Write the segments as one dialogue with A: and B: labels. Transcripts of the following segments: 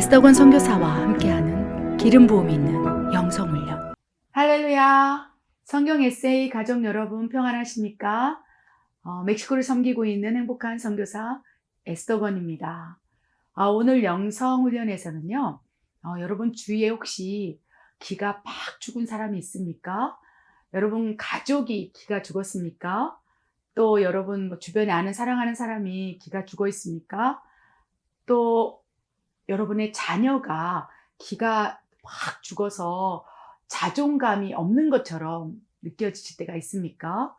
A: 에스더건 선교사와 함께하는 기름 부음이 있는 영성훈련. 할렐루야. 성경 에세이 가족 여러분 평안하십니까? 멕시코를 섬기고 있는 행복한 선교사 에스더건입니다. 오늘 영성훈련에서는요, 여러분 주위에 혹시 기가 팍 죽은 사람이 있습니까? 여러분 가족이 기가 죽었습니까? 또 여러분 주변에 아는 사랑하는 사람이 기가 죽어 있습니까? 또 여러분의 자녀가 기가 확 죽어서 자존감이 없는 것처럼 느껴지실 때가 있습니까?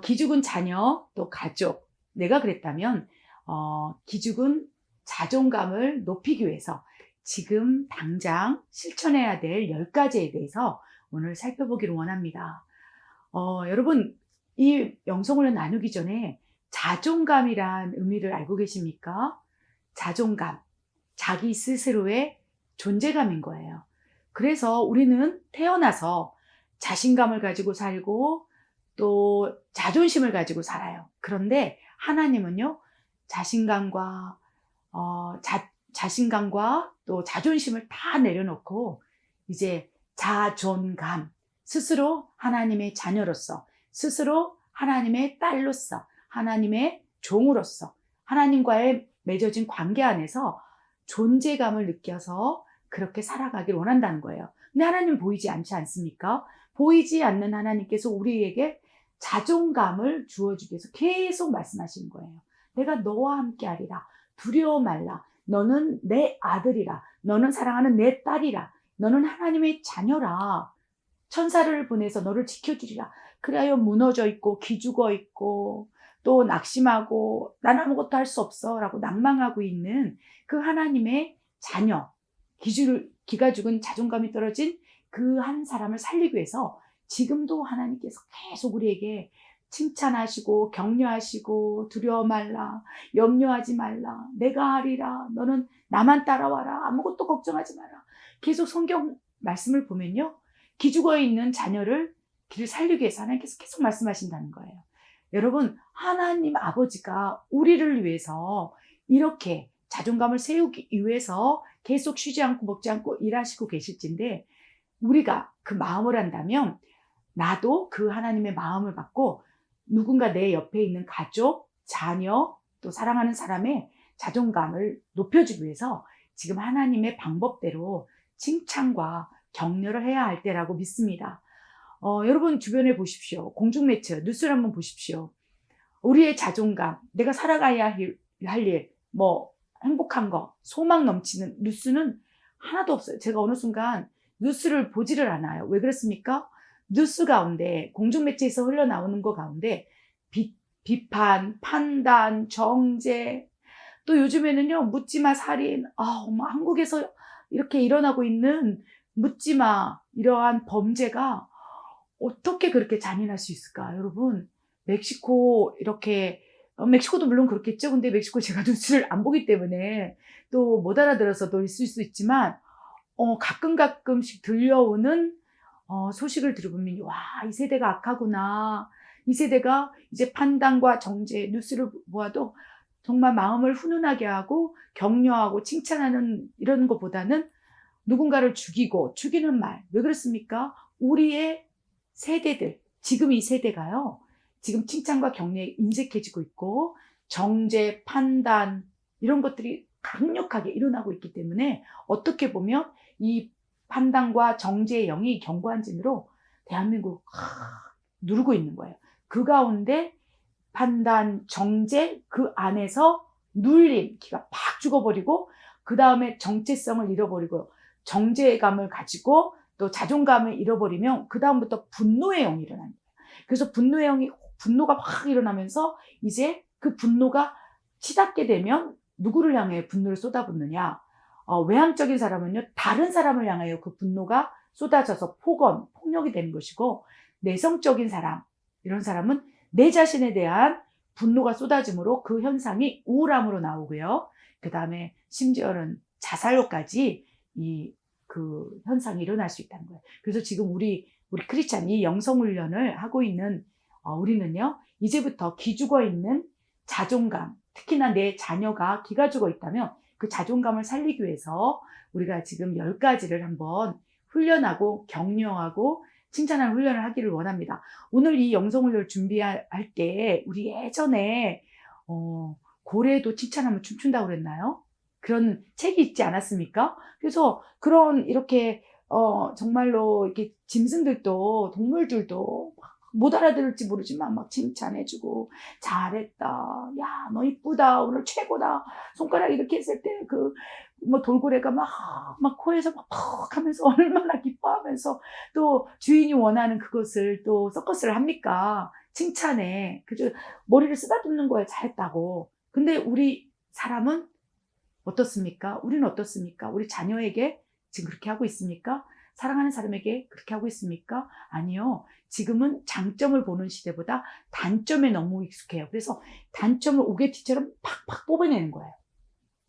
A: 기죽은 자녀, 또 가족, 내가 그랬다면 기죽은 자존감을 높이기 위해서 지금 당장 실천해야 될 10가지에 대해서 오늘 살펴보기를 원합니다. 여러분, 이 영성을 나누기 전에 자존감이란 의미를 알고 계십니까? 자존감. 자기 스스로의 존재감인 거예요. 그래서 우리는 태어나서 자신감을 가지고 살고 또 자존심을 가지고 살아요. 그런데 하나님은요, 자신감과 또 자존심을 다 내려놓고 이제 자존감, 스스로 하나님의 자녀로서, 스스로 하나님의 딸로서, 하나님의 종으로서, 하나님과의 맺어진 관계 안에서 존재감을 느껴서 그렇게 살아가길 원한다는 거예요. 근데 하나님 보이지 않지 않습니까? 보이지 않는 하나님께서 우리에게 자존감을 주어주기 위해서 계속 말씀하시는 거예요. 내가 너와 함께 하리라. 두려워 말라. 너는 내 아들이라. 너는 사랑하는 내 딸이라. 너는 하나님의 자녀라. 천사를 보내서 너를 지켜주리라. 그래야 무너져 있고 기죽어 있고 또 낙심하고 난 아무것도 할 수 없어 라고 낭망하고 있는 그 하나님의 자녀, 기가 죽은 자존감이 떨어진 그 한 사람을 살리기 위해서 지금도 하나님께서 계속 우리에게 칭찬하시고 격려하시고 두려워 말라, 염려하지 말라, 내가 하리라, 너는 나만 따라와라, 아무것도 걱정하지 마라. 계속 성경 말씀을 보면요, 기죽어 있는 자녀를 길을 살리기 위해서 하나님께서 계속 말씀하신다는 거예요. 여러분, 하나님 아버지가 우리를 위해서 이렇게 자존감을 세우기 위해서 계속 쉬지 않고 먹지 않고 일하시고 계실진데, 우리가 그 마음을 한다면 나도 그 하나님의 마음을 받고 누군가 내 옆에 있는 가족, 자녀, 또 사랑하는 사람의 자존감을 높여주기 위해서 지금 하나님의 방법대로 칭찬과 격려를 해야 할 때라고 믿습니다. 여러분 주변에 보십시오. 공중매체, 뉴스를 한번 보십시오. 우리의 자존감, 내가 살아가야 할 일, 행복한 거, 소망 넘치는 뉴스는 하나도 없어요. 제가 어느 순간 뉴스를 보지를 않아요. 왜 그렇습니까? 뉴스 가운데, 공중매체에서 흘러나오는 거 가운데 비판, 판단, 정죄, 또 요즘에는요, 묻지마 살인, 한국에서 이렇게 일어나고 있는 묻지마 이러한 범죄가 어떻게 그렇게 잔인할 수 있을까? 여러분, 멕시코도 물론 그렇겠죠. 근데 멕시코 제가 뉴스를 안 보기 때문에 또 못 알아들어서도 있을 수 있지만, 가끔씩 들려오는 소식을 들어보면, 와, 이 세대가 악하구나. 이 세대가 이제 판단과 정죄, 뉴스를 보아도 정말 마음을 훈훈하게 하고 격려하고 칭찬하는 이런 것보다는 누군가를 죽이는 말. 왜 그렇습니까? 우리의 세대들, 지금 이 세대가요, 지금 칭찬과 격려에 인색해지고 있고 정죄, 판단 이런 것들이 강력하게 일어나고 있기 때문에 어떻게 보면 이 판단과 정죄의 영이 경고한진으로 대한민국 누르고 있는 거예요. 그 가운데 판단, 정죄 그 안에서 눌림, 기가 팍 죽어버리고 그 다음에 정체성을 잃어버리고 정죄감을 가지고 또 자존감을 잃어버리면 그 다음부터 분노의 영이 일어납니다. 그래서 분노가 확 일어나면서 이제 그 분노가 치닫게 되면 누구를 향해 분노를 쏟아붓느냐? 외향적인 사람은요, 다른 사람을 향하여 그 분노가 쏟아져서 폭력이 되는 것이고, 내성적인 사람, 이런 사람은 내 자신에 대한 분노가 쏟아짐으로 그 현상이 우울함으로 나오고요. 그 다음에 심지어는 자살로까지 그 현상이 일어날 수 있다는 거예요. 그래서 지금 우리 크리스찬 이 영성훈련을 하고 있는 우리는요, 이제부터 기죽어 있는 자존감, 특히나 내 자녀가 기가 죽어 있다면 그 자존감을 살리기 위해서 우리가 지금 10가지를 한번 훈련하고 격려하고 칭찬하는 훈련을 하기를 원합니다. 오늘 이 영성훈련을 준비할 때 우리 예전에 고래도 칭찬하면 춤춘다고 그랬나요? 그런 책이 있지 않았습니까? 그래서 그런 이렇게 정말로 이렇게 짐승들도 동물들도 못 알아들을지 모르지만 막 칭찬해주고 잘했다. 야, 너 이쁘다. 오늘 최고다. 손가락 이렇게 했을 때 뭐 돌고래가 막 코에서 막 퍽 하면서 얼마나 기뻐하면서 또 주인이 원하는 그것을 또 서커스를 합니까? 칭찬해. 그죠? 머리를 쓰다듬는 거에 잘했다고. 근데 우리 사람은 어떻습니까? 우리는 어떻습니까? 우리 자녀에게 지금 그렇게 하고 있습니까? 사랑하는 사람에게 그렇게 하고 있습니까? 아니요. 지금은 장점을 보는 시대보다 단점에 너무 익숙해요. 그래서 단점을 오게티처럼 팍팍 뽑아내는 거예요.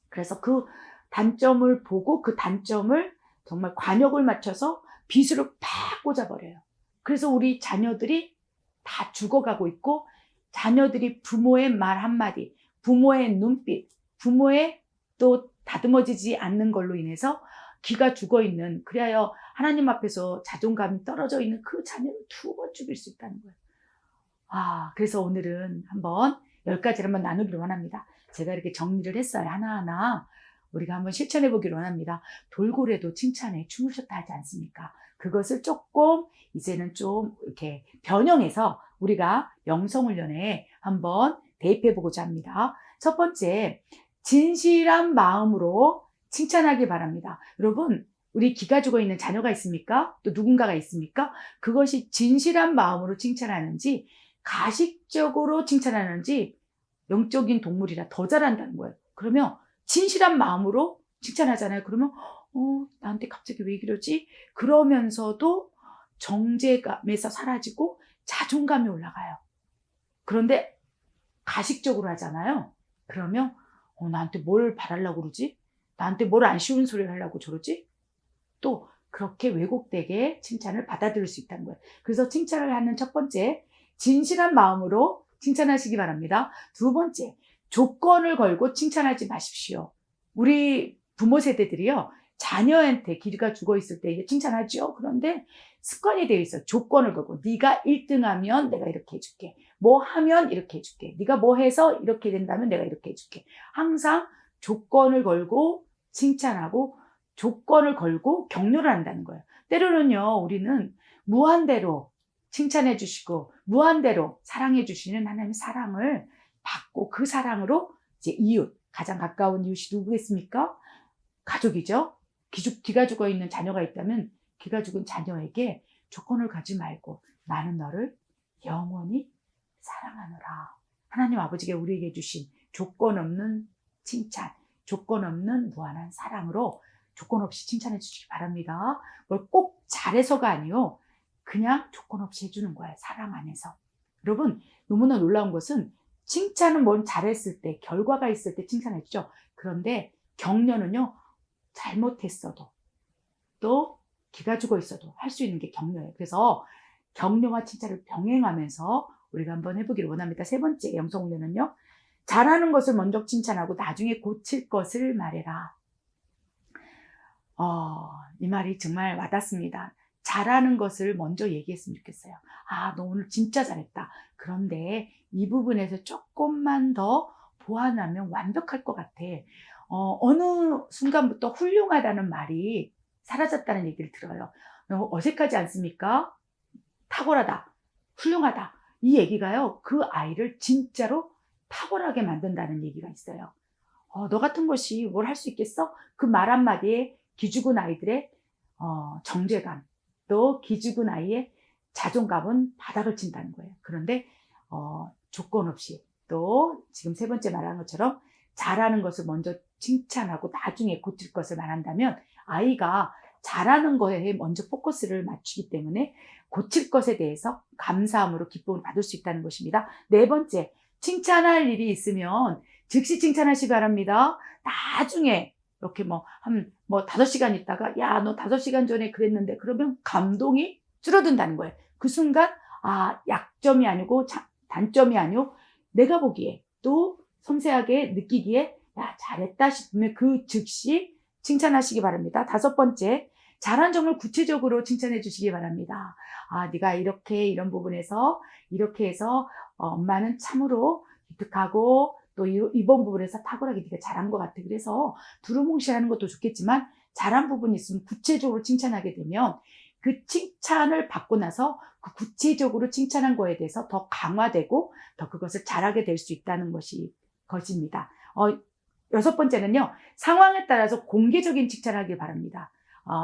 A: 그래서 그 단점을 보고 그 단점을 정말 관역을 맞춰서 빗으로 팍 꽂아버려요. 그래서 우리 자녀들이 다 죽어가고 있고 자녀들이 부모의 말 한마디, 부모의 눈빛, 부모의 또 다듬어지지 않는 걸로 인해서 기가 죽어있는, 그래야 하나님 앞에서 자존감이 떨어져 있는 그 자녀를 2번 죽일 수 있다는 거예요. 그래서 오늘은 한번 10가지를 한번 나누기를 원합니다. 제가 이렇게 정리를 했어요. 하나하나 우리가 한번 실천해 보기를 원합니다. 돌고래도 칭찬해 춤을 췄다 하지 않습니까? 그것을 조금 이제는 좀 이렇게 변형해서 우리가 영성훈련에 한번 대입해 보고자 합니다. 첫 번째, 진실한 마음으로 칭찬하기 바랍니다. 여러분, 우리 기가 죽어 있는 자녀가 있습니까? 또 누군가가 있습니까? 그것이 진실한 마음으로 칭찬하는지 가식적으로 칭찬하는지 영적인 동물이라 더 잘한다는 거예요. 그러면 진실한 마음으로 칭찬하잖아요. 그러면 나한테 갑자기 왜 이러지? 그러면서도 정제감에서 사라지고 자존감이 올라가요. 그런데 가식적으로 하잖아요. 그러면 나한테 뭘 바라려고 그러지? 나한테 뭘 안 쉬운 소리를 하려고 저러지? 또 그렇게 왜곡되게 칭찬을 받아들일 수 있다는 거예요. 그래서 칭찬을 하는 첫 번째, 진실한 마음으로 칭찬하시기 바랍니다. 두 번째, 조건을 걸고 칭찬하지 마십시오. 우리 부모 세대들이요, 자녀한테 기가 죽어 있을 때 이제 칭찬하죠. 그런데 습관이 되어 있어요. 조건을 걸고 네가 1등하면 내가 이렇게 해줄게. 뭐 하면 이렇게 해줄게. 네가 뭐 해서 이렇게 된다면 내가 이렇게 해줄게. 항상 조건을 걸고 칭찬하고 조건을 걸고 격려를 한다는 거예요. 때로는요, 우리는 무한대로 칭찬해 주시고 무한대로 사랑해 주시는 하나님의 사랑을 받고 그 사랑으로 이제 이웃, 가장 가까운 이웃이 누구겠습니까? 가족이죠. 기가 죽어 있는 자녀가 있다면 기가 죽은 자녀에게 조건을 가지 말고 나는 너를 영원히 사랑하노라. 하나님 아버지가 우리에게 주신 조건 없는 칭찬, 조건 없는 무한한 사랑으로 조건 없이 칭찬해 주시기 바랍니다. 뭘 꼭 잘해서가 아니요. 그냥 조건 없이 해주는 거예요. 사랑 안에서. 여러분, 너무나 놀라운 것은 칭찬은 뭘 잘했을 때, 결과가 있을 때 칭찬해 주죠. 그런데 격려는요, 잘못했어도 또 기가 죽어 있어도 할 수 있는 게 격려예요. 그래서 격려와 칭찬을 병행하면서 우리가 한번 해보기를 원합니다. 세 번째 영성훈련은요, 잘하는 것을 먼저 칭찬하고 나중에 고칠 것을 말해라. 이 말이 정말 와닿습니다. 잘하는 것을 먼저 얘기했으면 좋겠어요. 너 오늘 진짜 잘했다. 그런데 이 부분에서 조금만 더 보완하면 완벽할 것 같아. 어느 순간부터 훌륭하다는 말이 사라졌다는 얘기를 들어요. 어색하지 않습니까? 탁월하다, 훌륭하다. 이 얘기가요, 그 아이를 진짜로 탁월하게 만든다는 얘기가 있어요. 너 같은 것이 뭘 할 수 있겠어? 그 말 한마디에 기죽은 아이들의 정죄감, 또 기죽은 아이의 자존감은 바닥을 친다는 거예요. 그런데 조건 없이, 또 지금 세 번째 말한 것처럼 잘하는 것을 먼저 칭찬하고 나중에 고칠 것을 말한다면 아이가 잘하는 거에 먼저 포커스를 맞추기 때문에 고칠 것에 대해서 감사함으로 기쁨을 받을 수 있다는 것입니다. 네 번째, 칭찬할 일이 있으면 즉시 칭찬하시기 바랍니다. 나중에 이렇게 5시간 있다가 야, 너 5시간 전에 그랬는데, 그러면 감동이 줄어든다는 거예요. 그 순간 약점이 아니고 단점이 아니고 내가 보기에 또 섬세하게 느끼기에 야, 잘했다 싶으면 그 즉시 칭찬하시기 바랍니다. 5번째, 잘한 점을 구체적으로 칭찬해 주시기 바랍니다. 아, 네가 이렇게 이런 부분에서 이렇게 해서 엄마는 참으로 기특하고 또 이번 부분에서 탁월하게 네가 잘한 것 같아. 그래서 두루뭉실하는 것도 좋겠지만 잘한 부분이 있으면 구체적으로 칭찬하게 되면 그 칭찬을 받고 나서 그 구체적으로 칭찬한 거에 대해서 더 강화되고 더 그것을 잘하게 될 수 있다는 것입니다. 6번째는요, 상황에 따라서 공개적인 칭찬을 하길 바랍니다.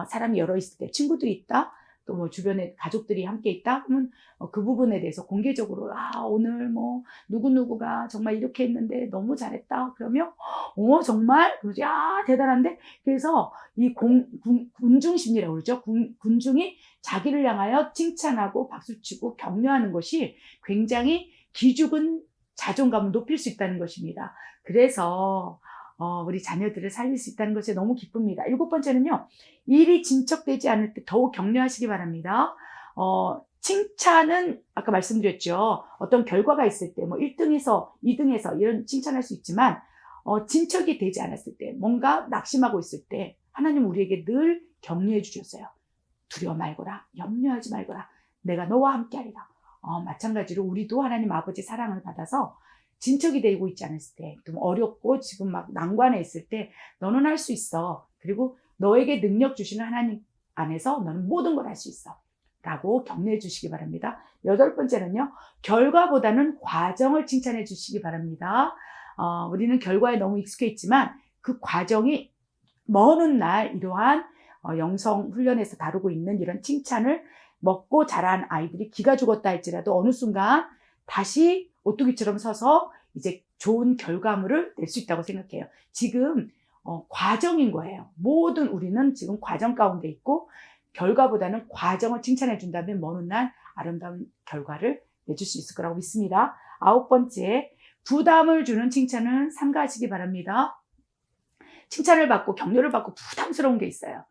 A: 사람이 여러 있을 때, 친구들이 있다, 또 뭐 주변에 가족들이 함께 있다, 그러면 그 부분에 대해서 공개적으로, 오늘 뭐, 누구누구가 정말 이렇게 했는데 너무 잘했다. 그러면, 정말? 야, 대단한데? 그래서 이 군중심리라고 그러죠. 군중이 자기를 향하여 칭찬하고 박수치고 격려하는 것이 굉장히 기죽은 자존감을 높일 수 있다는 것입니다. 그래서 우리 자녀들을 살릴 수 있다는 것에 너무 기쁩니다. 7번째는요. 일이 진척되지 않을 때 더욱 격려하시기 바랍니다. 칭찬은 아까 말씀드렸죠. 어떤 결과가 있을 때 뭐 1등에서 2등에서 이런 칭찬할 수 있지만 진척이 되지 않았을 때 뭔가 낙심하고 있을 때 하나님 우리에게 늘 격려해 주셨어요. 두려워 말거라. 염려하지 말거라. 내가 너와 함께 하리라. 마찬가지로 우리도 하나님 아버지 사랑을 받아서 진척이 되고 있지 않았을 때, 좀 어렵고 지금 막 난관에 있을 때 너는 할 수 있어. 그리고 너에게 능력 주시는 하나님 안에서 너는 모든 걸 할 수 있어. 라고 격려해 주시기 바랍니다. 8번째는요. 결과보다는 과정을 칭찬해 주시기 바랍니다. 우리는 결과에 너무 익숙해 있지만 그 과정이 먼 훗날 이러한 영성 훈련에서 다루고 있는 이런 칭찬을 먹고 자란 아이들이 기가 죽었다 할지라도 어느 순간 다시 오뚜기처럼 서서 이제 좋은 결과물을 낼 수 있다고 생각해요. 지금 과정인 거예요. 모든 우리는 지금 과정 가운데 있고 결과보다는 과정을 칭찬해 준다면 먼 훗날 아름다운 결과를 내줄 수 있을 거라고 믿습니다. 9번째, 부담을 주는 칭찬은 삼가하시기 바랍니다. 칭찬을 받고 격려를 받고 부담스러운 게 있어요.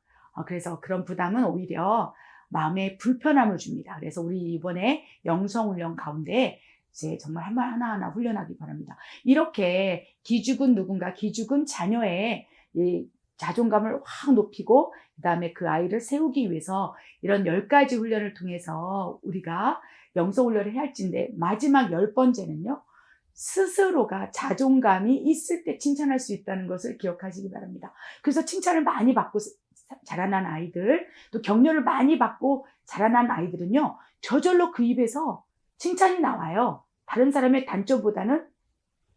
A: 그래서 그런 부담은 오히려 마음에 불편함을 줍니다. 그래서 우리 이번에 영성훈련 가운데 이제 정말 한 말 하나하나 훈련하기 바랍니다. 이렇게 기죽은 누군가, 기죽은 자녀의 이 자존감을 확 높이고 그 다음에 그 아이를 세우기 위해서 이런 10가지 훈련을 통해서 우리가 영성훈련을 해야 할진데 마지막 10번째는요. 스스로가 자존감이 있을 때 칭찬할 수 있다는 것을 기억하시기 바랍니다. 그래서 칭찬을 많이 받고 자라난 아이들, 또 격려를 많이 받고 자라난 아이들은요, 저절로 그 입에서 칭찬이 나와요. 다른 사람의 단점보다는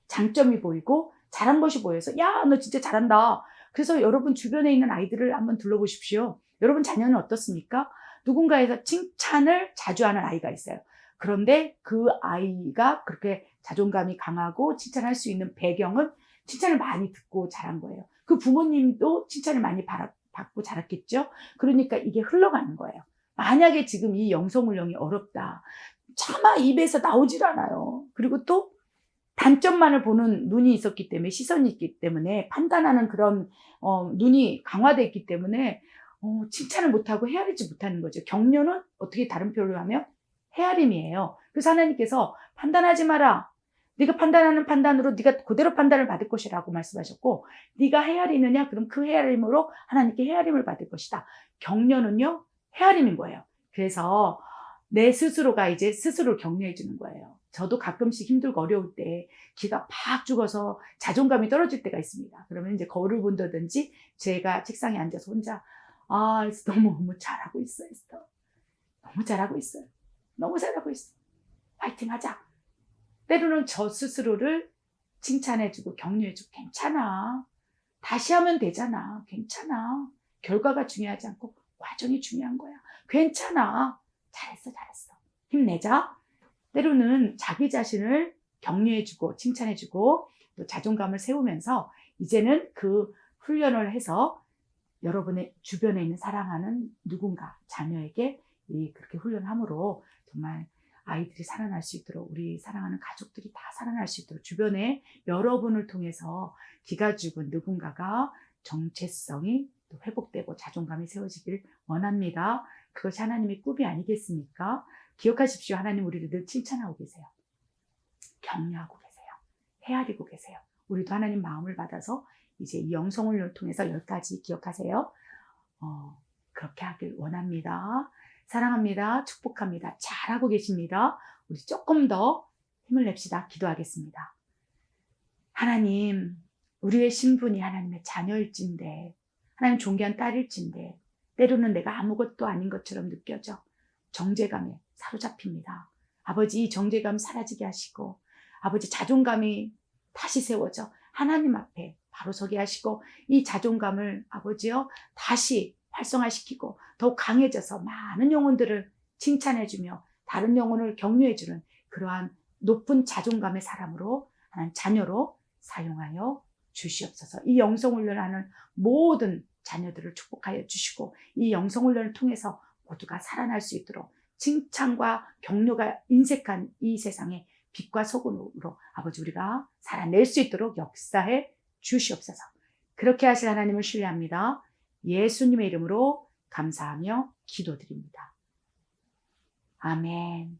A: 장점이 보이고 잘한 것이 보여서 야, 너 진짜 잘한다. 그래서 여러분 주변에 있는 아이들을 한번 둘러보십시오. 여러분 자녀는 어떻습니까? 누군가에서 칭찬을 자주 하는 아이가 있어요. 그런데 그 아이가 그렇게 자존감이 강하고 칭찬할 수 있는 배경은 칭찬을 많이 듣고 자란 거예요. 그 부모님도 칭찬을 많이 받고 자랐겠죠. 그러니까 이게 흘러가는 거예요. 만약에 지금 이 영성훈련이 어렵다. 차마 입에서 나오질 않아요. 그리고 또 단점만을 보는 눈이 있었기 때문에, 시선이 있기 때문에, 판단하는 그런 눈이 강화되어 있기 때문에 칭찬을 못하고 헤아리지 못하는 거죠. 격려는 어떻게 다른 표현을 하면 헤아림이에요. 그래서 하나님께서 판단하지 마라. 네가 판단하는 판단으로 네가 그대로 판단을 받을 것이라고 말씀하셨고, 네가 헤아리느냐? 그럼 그 헤아림으로 하나님께 헤아림을 받을 것이다. 격려는요, 헤아림인 거예요. 그래서 내 스스로가 이제 스스로를 격려해 주는 거예요. 저도 가끔씩 힘들고 어려울 때 기가 팍 죽어서 자존감이 떨어질 때가 있습니다. 그러면 이제 거울을 본다든지 제가 책상에 앉아서 혼자 너무 잘하고 있어, 에스터. 너무 잘하고 있어요. 너무 잘하고 있어. 파이팅 하자. 때로는 저 스스로를 칭찬해주고 격려해주고 괜찮아. 다시 하면 되잖아. 괜찮아. 결과가 중요하지 않고 과정이 중요한 거야. 괜찮아. 잘했어. 힘내자. 때로는 자기 자신을 격려해주고 칭찬해주고 또 자존감을 세우면서 이제는 그 훈련을 해서 여러분의 주변에 있는 사랑하는 누군가, 자녀에게 그렇게 훈련함으로 정말 아이들이 살아날 수 있도록, 우리 사랑하는 가족들이 다 살아날 수 있도록 주변에 여러분을 통해서 기가 죽은 누군가가 정체성이 또 회복되고 자존감이 세워지길 원합니다. 그것이 하나님의 꿈이 아니겠습니까? 기억하십시오. 하나님 우리를 늘 칭찬하고 계세요. 격려하고 계세요. 헤아리고 계세요. 우리도 하나님 마음을 받아서 이제 이 영성훈련을 통해서 10가지 기억하세요. 그렇게 하길 원합니다. 사랑합니다. 축복합니다. 잘하고 계십니다. 우리 조금 더 힘을 냅시다. 기도하겠습니다. 하나님, 우리의 신분이 하나님의 자녀일진데, 하나님 존귀한 딸일진데, 때로는 내가 아무것도 아닌 것처럼 느껴져 정죄감에 사로잡힙니다. 아버지, 이 정죄감 사라지게 하시고, 아버지 자존감이 다시 세워져 하나님 앞에 바로 서게 하시고, 이 자존감을 아버지요 다시 활성화시키고 더욱 강해져서 많은 영혼들을 칭찬해주며 다른 영혼을 격려해주는 그러한 높은 자존감의 사람으로, 하나님 자녀로 사용하여 주시옵소서. 이 영성훈련하는 모든 자녀들을 축복하여 주시고, 이 영성훈련을 통해서 모두가 살아날 수 있도록 칭찬과 격려가 인색한 이 세상에 빛과 소금으로 아버지 우리가 살아낼 수 있도록 역사해 주시옵소서. 그렇게 하실 하나님을 신뢰합니다. 예수님의 이름으로 감사하며 기도드립니다. 아멘.